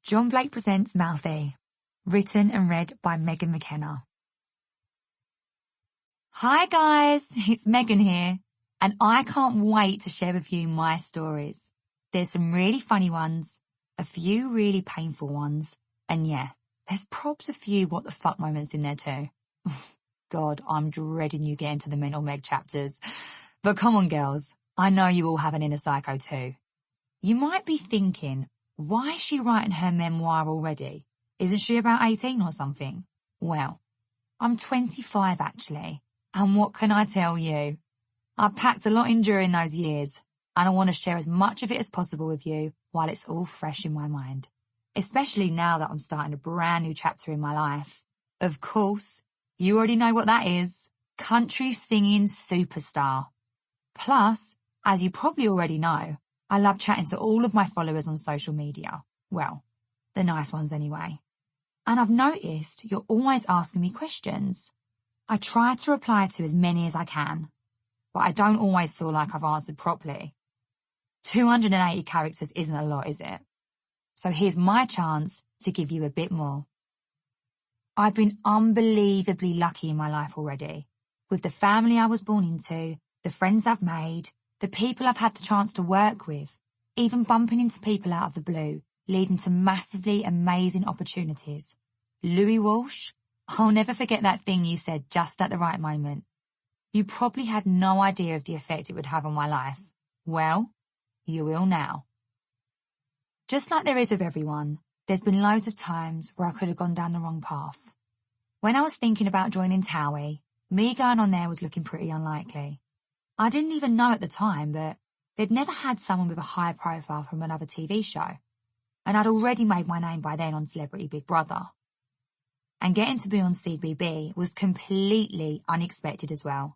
John Blake presents Mouthy, written and read by Megan McKenna. Hi guys, it's Megan here, and I can't wait to share with you my stories. There's some really funny ones, a few really painful ones, and yeah, there's probs a few what the fuck moments in there too. God, I'm dreading you getting to the mental Meg chapters. But come on girls, I know you all have an inner psycho too. You might be thinking, why is she writing her memoir already? Isn't she about 18 or something? Well, I'm 25 actually, and what can I tell you? I've packed a lot in during those years, and I want to share as much of it as possible with you while it's all fresh in my mind. Especially now that I'm starting a brand new chapter in my life. Of course, you already know what that is. Country singing superstar. Plus, as you probably already know, I love chatting to all of my followers on social media. Well, the nice ones anyway. And I've noticed you're always asking me questions. I try to reply to as many as I can, but I don't always feel like I've answered properly. 280 characters isn't a lot, is it? So here's my chance to give you a bit more. I've been unbelievably lucky in my life already, with the family I was born into, the friends I've made, the people I've had the chance to work with, even bumping into people out of the blue, leading to massively amazing opportunities. Louis Walsh, I'll never forget that thing you said just at the right moment. You probably had no idea of the effect it would have on my life. Well, you will now. Just like there is with everyone, there's been loads of times where I could have gone down the wrong path. When I was thinking about joining TOWIE, me going on there was looking pretty unlikely. I didn't even know at the time, but they'd never had someone with a high profile from another TV show, and I'd already made my name by then on Celebrity Big Brother. And getting to be on CBB was completely unexpected as well.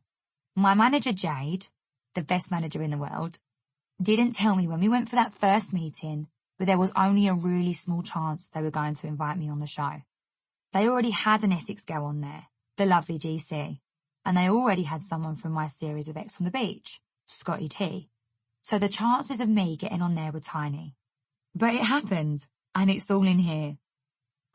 My manager Jade, the best manager in the world, didn't tell me when we went for that first meeting, but there was only a really small chance they were going to invite me on the show. They already had an Essex girl on there, the lovely GC. And they already had someone from my series of X on the Beach, Scotty T. So the chances of me getting on there were tiny. But it happened, and it's all in here.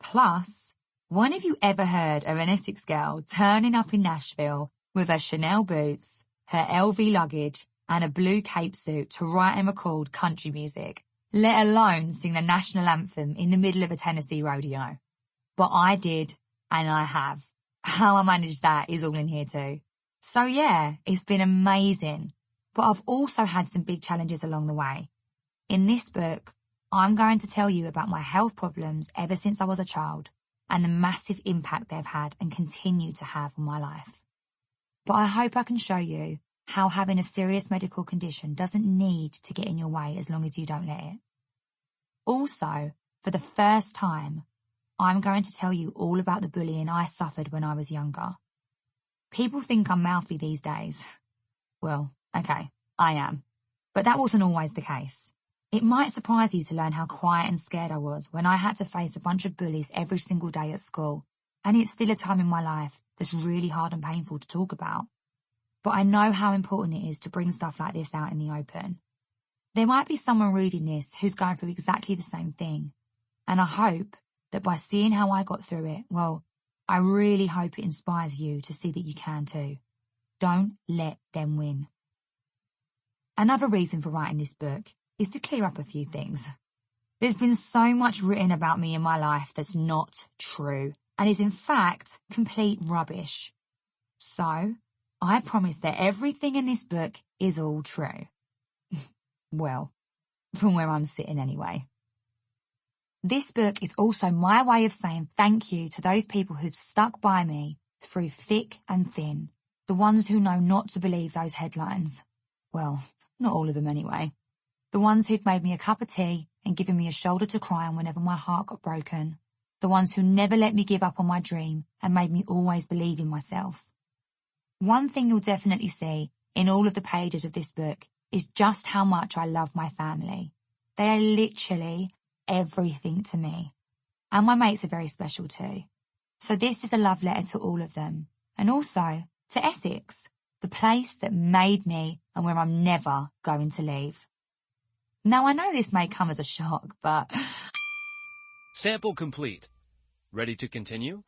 Plus, when have you ever heard of an Essex girl turning up in Nashville with her Chanel boots, her LV luggage, and a blue cape suit to write and record country music, let alone sing the national anthem in the middle of a Tennessee rodeo? But I did, and I have. How I managed that is all in here too. So yeah, it's been amazing. But I've also had some big challenges along the way. In this book, I'm going to tell you about my health problems ever since I was a child and the massive impact they've had and continue to have on my life. But I hope I can show you how having a serious medical condition doesn't need to get in your way as long as you don't let it. Also, for the first time, I'm going to tell you all about the bullying I suffered when I was younger. People think I'm mouthy these days. Well, okay, I am. But that wasn't always the case. It might surprise you to learn how quiet and scared I was when I had to face a bunch of bullies every single day at school, and it's still a time in my life that's really hard and painful to talk about. But I know how important it is to bring stuff like this out in the open. There might be someone reading this who's going through exactly the same thing, and I hope that by seeing how I got through it, well, I really hope it inspires you to see that you can too. Don't let them win. Another reason for writing this book is to clear up a few things. There's been so much written about me in my life that's not true and is in fact complete rubbish. So, I promise that everything in this book is all true. Well, from where I'm sitting anyway. This book is also my way of saying thank you to those people who've stuck by me through thick and thin, the ones who know not to believe those headlines. Well, not all of them anyway. The ones who've made me a cup of tea and given me a shoulder to cry on whenever my heart got broken. The ones who never let me give up on my dream and made me always believe in myself. One thing you'll definitely see in all of the pages of this book is just how much I love my family. They are literally everything to me. And my mates are very special too. So this is a love letter to all of them. And also to Essex, the place that made me and where I'm never going to leave. Now I know this may come as a shock, but Sample complete. Ready to continue?